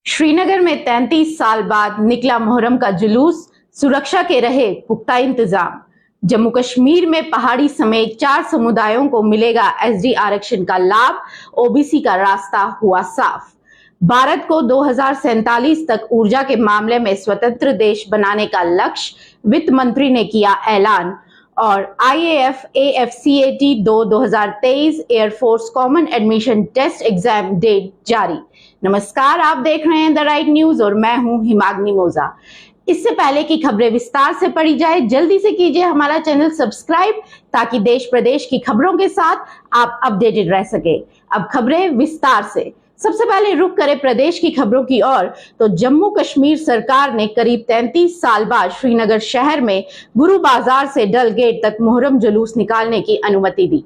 श्रीनगर में 33 साल बाद निकला मुहर्रम का जुलूस, सुरक्षा के रहे पुख्ता इंतजाम। जम्मू कश्मीर में पहाड़ी समेत 4 समुदायों को मिलेगा एसडी आरक्षण का लाभ, ओबीसी का रास्ता हुआ साफ। भारत को 2047 तक ऊर्जा के मामले में स्वतंत्र देश बनाने का लक्ष्य, वित्त मंत्री ने किया ऐलान। और IAF AFCAT 2023 air force common admission test exam date जारी। नमस्कार, आप देख रहे हैं द राइट न्यूज और मैं हूं हिमाग्नि मोजा। इससे पहले की खबरें विस्तार से पढ़ी जाए, जल्दी से कीजिए हमारा चैनल सब्सक्राइब ताकि देश प्रदेश की खबरों के साथ आप अपडेटेड रह सके। अब खबरें विस्तार से। सबसे पहले रुख करें प्रदेश की खबरों की ओर, तो जम्मू कश्मीर सरकार ने करीब 33 साल बाद श्रीनगर शहर में गुरु बाजार से डल गेट तक मुहर्रम जुलूस निकालने की अनुमति दी।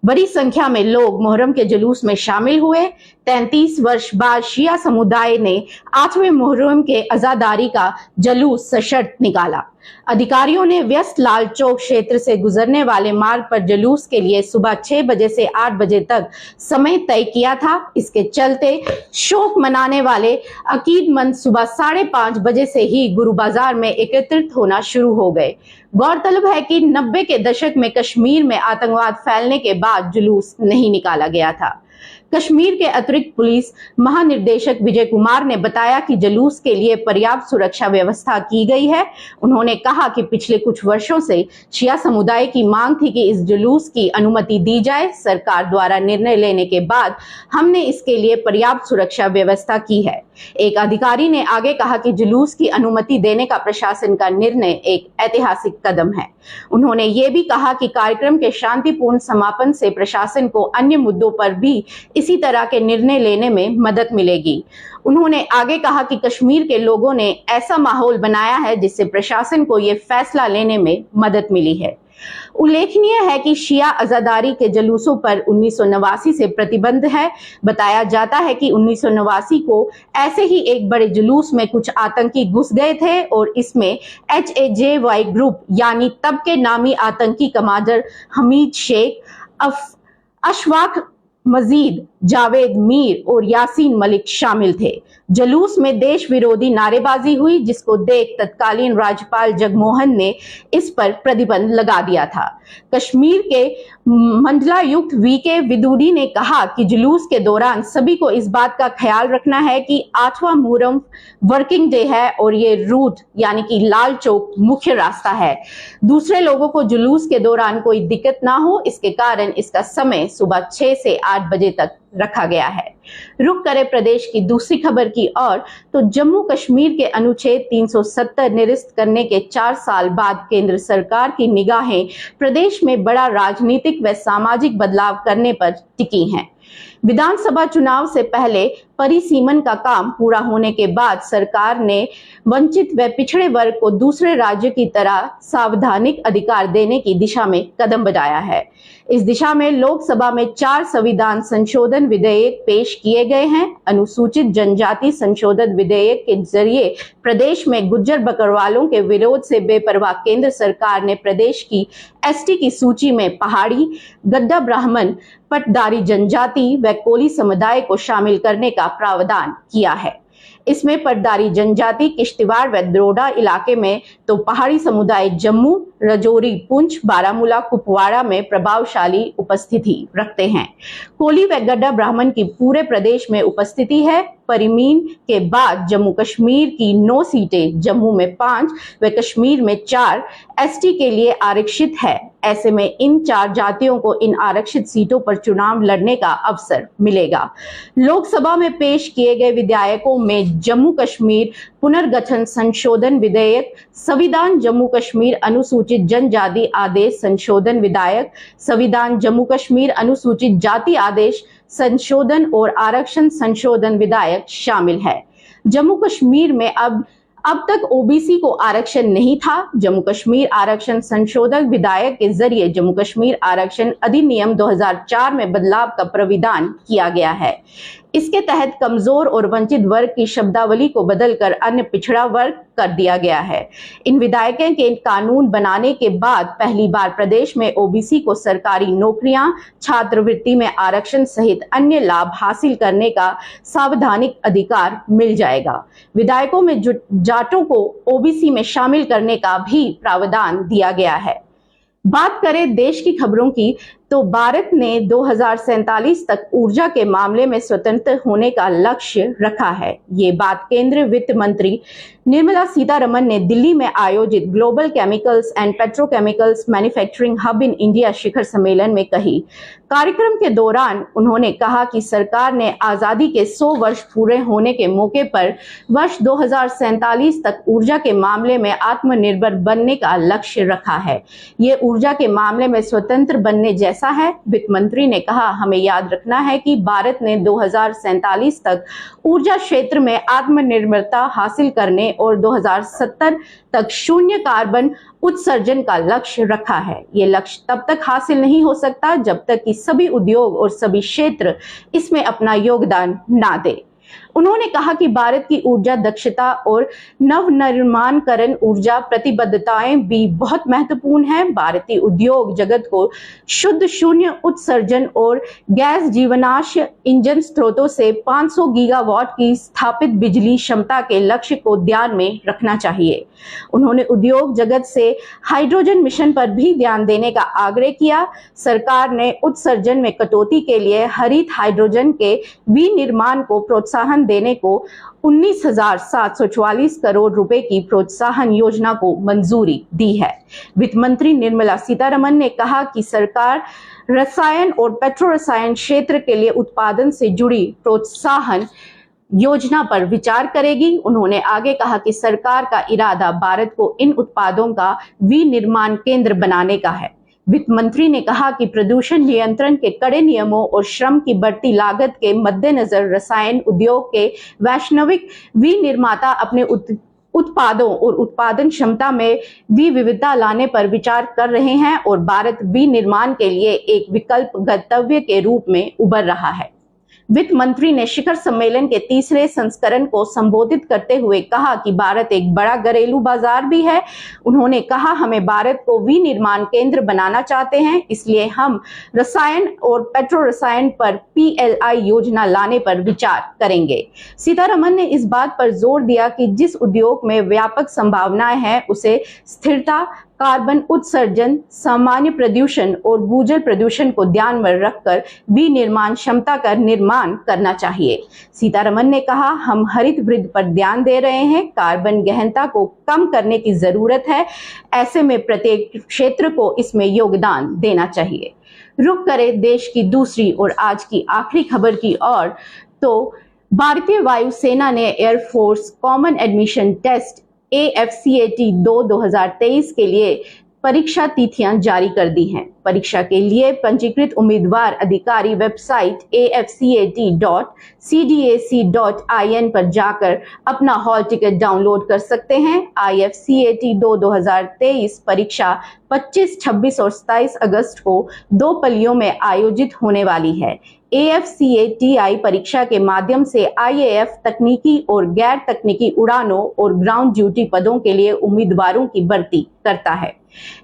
बड़ी संख्या में लोग मुहर्रम के जुलूस में शामिल हुए। 33 वर्ष बाद शिया समुदाय ने 8वें मुहर्रम के अज़ादारी का जुलूस सशर्त निकाला। अधिकारियों ने व्यस्त लाल चौक क्षेत्र से गुजरने वाले मार्ग पर जुलूस के लिए सुबह 6 बजे से 8 बजे तक समय तय किया था। इसके चलते शोक मनाने वाले अकीदमंद सुबह 5:30 बजे से ही गुरु बाजार में एकत्रित होना शुरू हो गए। गौरतलब है कि 90 के दशक में कश्मीर में आतंकवाद फैलने के बाद जुलूस नहीं निकाला गया था। कश्मीर के अतिरिक्त पुलिस महानिदेशक विजय कुमार ने बताया कि जुलूस के लिए पर्याप्त सुरक्षा व्यवस्था की गई है। उन्होंने कहा कि पिछले कुछ वर्षों से शिया समुदाय की मांग थी कि इस जुलूस की अनुमति दी जाए। सरकार द्वारा निर्णय लेने के बाद हमने इसके लिए पर्याप्त सुरक्षा व्यवस्था की है। एक अधिकारी ने आगे कहा कि जुलूस की अनुमति देने का प्रशासन का निर्णय एक ऐतिहासिक कदम है। उन्होंने ये भी कहा कि कार्यक्रम के शांतिपूर्ण समापन से प्रशासन को अन्य मुद्दों पर भी इसी तरह के निर्णय लेने में मदद मिलेगी। उन्होंने आगे कहा कि कश्मीर के लोगों ने ऐसा माहौल बनाया है जिससे प्रशासन को ये फैसला लेने में मदद मिली है। उल्लेखनीय है कि शिया अज़ादारी के जुलूसों पर 1989 से प्रतिबंध है। बताया जाता है कि 1989 को ऐसे ही एक बड़े जुलूस में कुछ आतंकी घुस गए थे और इसमें HAJY ग्रुप यानी तब के नामी आतंकी कमांडर हमीद शेख, अशफाक मजीद, जावेद मीर और यासीन मलिक शामिल थे। जुलूस में देश विरोधी नारेबाजी हुई, जिसको देख तत्कालीन राज्यपाल जगमोहन ने इस पर प्रतिबंध लगा दिया था। कश्मीर के मंडलायुक्त VK विदुरी ने कहा कि जुलूस के दौरान सभी को इस बात का ख्याल रखना है कि 8वां मुहर्रम वर्किंग डे है और ये रूट यानी कि लाल चौक मुख्य रास्ता है। दूसरे लोगों को जुलूस के दौरान कोई दिक्कत ना हो, इसके कारण इसका समय सुबह 6 से 8 बजे तक रखा गया है। रुक करे प्रदेश की दूसरी खबर की ओर, तो जम्मू कश्मीर के अनुच्छेद 370 निरस्त करने के 4 साल बाद केंद्र सरकार की निगाहें प्रदेश में बड़ा राजनीतिक व सामाजिक बदलाव करने पर टिकी हैं। विधानसभा चुनाव से पहले परिसीमन का काम पूरा होने के बाद सरकार ने वंचित व पिछड़े वर्ग को दूसरे राज्य की तरह संवैधानिक अधिकार देने की दिशा में कदम बढ़ाया है। इस दिशा में लोकसभा में 4 संविधान संशोधन विधेयक पेश किए गए हैं। अनुसूचित जनजाति संशोधन विधेयक के जरिए प्रदेश में गुज्जर बकरवालों के विरोध से बेपरवाह केंद्र सरकार ने प्रदेश की ST की सूची में पहाड़ी, गड्ढा ब्राह्मण, पटदारी जनजाति व कोली समुदाय को शामिल करने का प्रावधान किया है। इसमें पटदारी जनजाति किश्तवाड़ व दोडा इलाके में, तो पहाड़ी समुदाय जम्मू, राजौरी, पुंछ, बारामूला, कुपवाड़ा में प्रभावशाली उपस्थिति रखते हैं। कोली व गड्ढा ब्राह्मण की पूरे प्रदेश में उपस्थिति है। परिमीन के बाद जम्मू कश्मीर की 9 सीटें, जम्मू में 5 व कश्मीर में 4 ST के लिए आरक्षित है। ऐसे में इन 4 जातियों को इन आरक्षित सीटों पर चुनाव लड़ने का अवसर मिलेगा। लोकसभा में पेश किए गए विधेयकों में जम्मू कश्मीर पुनर्गठन संशोधन विधेयक, संविधान जम्मू कश्मीर अनुसूचित जनजाति आदेश संशोधन विधेयक, संविधान जम्मू कश्मीर अनुसूचित जाति आदेश संशोधन और आरक्षण संशोधन विधेयक शामिल है। जम्मू कश्मीर में अब तक OBC को आरक्षण नहीं था। जम्मू कश्मीर आरक्षण संशोधन विधेयक के जरिए जम्मू कश्मीर आरक्षण अधिनियम 2004 में बदलाव का प्रावधान किया गया है। इसके तहत कमजोर और वंचित वर्ग की शब्दावली को बदलकर अन्य पिछड़ा वर्ग कर दिया गया है। इन विधायकों के कानून बनाने के बाद पहली बार प्रदेश में ओबीसी को सरकारी नौकरियां, छात्रवृत्ति में आरक्षण सहित अन्य लाभ हासिल करने का संवैधानिक अधिकार मिल जाएगा। विधायकों में जाटों को ओबीसी में शामिल करने का भी प्रावधान दिया गया है। बात करें देश की खबरों की, तो भारत ने 2047 तक ऊर्जा के मामले में स्वतंत्र होने का लक्ष्य रखा है। ये बात केंद्रीय वित्त मंत्री निर्मला सीतारमण ने दिल्ली में आयोजित global chemicals and petrochemicals manufacturing hub in India शिखर सम्मेलन में कही। कार्यक्रम के दौरान उन्होंने कहा कि सरकार ने आजादी के 100 वर्ष पूरे होने के मौके पर वर्ष 2047 तक ऊर्जा के मामले में आत्मनिर्भर बनने का लक्ष्य रखा है। ये ऊर्जा के मामले में स्वतंत्र बनने जैसा है। वित्त मंत्री ने कहा, हमें याद रखना है कि भारत ने 2047 तक ऊर्जा क्षेत्र में आत्मनिर्भरता हासिल करने और 2070 तक शून्य कार्बन उत्सर्जन का लक्ष्य रखा है। ये लक्ष्य तब तक हासिल नहीं हो सकता जब तक कि सभी उद्योग और सभी क्षेत्र इसमें अपना योगदान ना दे। उन्होंने कहा कि भारत की ऊर्जा दक्षता और नवनिर्माणकरण ऊर्जा प्रतिबद्धताएं भी बहुत महत्वपूर्ण हैं। भारतीय उद्योग जगत को शुद्ध शून्य उत्सर्जन और गैस जीवनाश इंजन स्रोतों से 500 गीगावाट की स्थापित बिजली क्षमता के लक्ष्य को ध्यान में रखना चाहिए। उन्होंने उद्योग जगत से हाइड्रोजन मिशन पर भी ध्यान देने का आग्रह किया। सरकार ने उत्सर्जन में कटौती के लिए हरित हाइड्रोजन के विनिर्माण को प्रोत्साहन देने को 19,744 करोड़ रुपए की प्रोत्साहन योजना को मंजूरी दी है। वित्त मंत्री निर्मला सीतारमण ने कहा कि सरकार रसायन और पेट्रो रसायन क्षेत्र के लिए उत्पादन से जुड़ी प्रोत्साहन योजना पर विचार करेगी। उन्होंने आगे कहा कि सरकार का इरादा भारत को इन उत्पादों का विनिर्माण केंद्र बनाने का है। वित्त मंत्री ने कहा कि प्रदूषण नियंत्रण के कड़े नियमों और श्रम की बढ़ती लागत के मद्देनजर रसायन उद्योग के वैश्विक विनिर्माता अपने उत्पादों और उत्पादन क्षमता में भी विविधता लाने पर विचार कर रहे हैं और भारत विनिर्माण के लिए एक विकल्प गंतव्य के रूप में उभर रहा है। वित्त मंत्री ने शिखर सम्मेलन के तीसरे संस्करण को संबोधित करते हुए कहा कि भारत एक बड़ा घरेलू बाजार भी है। उन्होंने कहा, हमें भारत को विनिर्माण केंद्र बनाना चाहते हैं, इसलिए हम रसायन और पेट्रो रसायन पर PLI योजना लाने पर विचार करेंगे। सीतारमण ने इस बात पर जोर दिया कि जिस उद्योग में व्यापक संभावनाएं हैं उसे स्थिरता, कार्बन उत्सर्जन, सामान्य प्रदूषण और भूजल प्रदूषण को ध्यान में रखकर विनिर्माण क्षमता का निर्माण करना चाहिए। सीतारमण ने कहा, हम हरित वृद्धि पर ध्यान दे रहे हैं, कार्बन गहनता को कम करने की जरूरत है। ऐसे में प्रत्येक क्षेत्र को इसमें योगदान देना चाहिए। रुक करें देश की दूसरी और आज की आखिरी खबर की ओर, तो भारतीय वायुसेना ने air force common admission test AFCAT 2023 के लिए परीक्षा तिथियां जारी कर दी हैं। परीक्षा के लिए पंजीकृत उम्मीदवार अधिकारी वेबसाइट afcat.cdac.in पर जाकर अपना हॉल टिकट डाउनलोड कर सकते हैं। IFCAT 2023 परीक्षा 25, 26 और 27 अगस्त को 2 पालियों में आयोजित होने वाली है। AFCATI परीक्षा के माध्यम से IAF तकनीकी और गैर तकनीकी उड़ानों और ग्राउंड ड्यूटी पदों के लिए उम्मीदवारों की भर्ती करता है।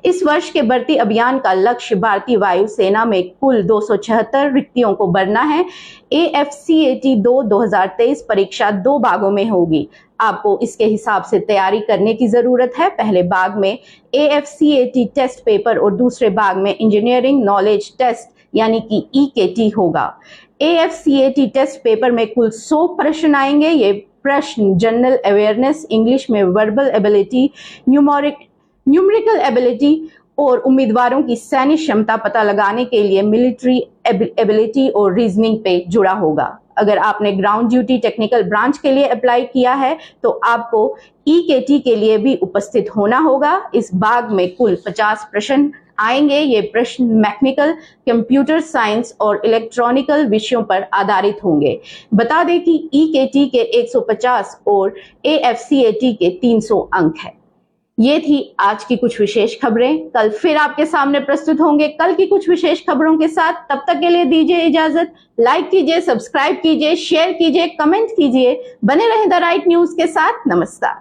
इस वर्ष के भर्ती अभियान का लक्ष्य भारतीय वायुसेना में कुल 276 रिक्तियों को भरना है। AFCAT 2023 परीक्षा 2 भागों में होगी। आपको इसके हिसाब से तैयारी करने की जरूरत है। पहले भाग में AFCAT टेस्ट पेपर और दूसरे भाग में इंजीनियरिंग नॉलेज टेस्ट यानी कि EKT होगा। AFCAT टेस्ट पेपर में कुल 100 प्रश्न आएंगे। ये प्रश्न जनरल अवेयरनेस, इंग्लिश में वर्बल एबिलिटी, न्यूमेरिकल एबिलिटी और उम्मीदवारों की सैन्य क्षमता पता लगाने के लिए मिलिट्री एबिलिटी और रीजनिंग पे जुड़ा होगा। अगर आपने ग्राउंड ड्यूटी टेक्निकल ब्रांच के लिए अप्लाई किया है तो आपको EKT के लिए भी उपस्थित होना होगा। इस भाग में कुल 50 प्रश्न आएंगे। ये प्रश्न मैकेनिकल, कंप्यूटर साइंस और इलेक्ट्रॉनिकल विषयों पर आधारित होंगे। बता दें कि EKT के 150 और AFCAT के 300 अंक है। ये थी आज की कुछ विशेष खबरें। कल फिर आपके सामने प्रस्तुत होंगे कल की कुछ विशेष खबरों के साथ। तब तक के लिए दीजिए इजाजत। लाइक कीजिए, सब्सक्राइब कीजिए, शेयर कीजिए, कमेंट कीजिए। बने रहें द राइट न्यूज के साथ। नमस्कार।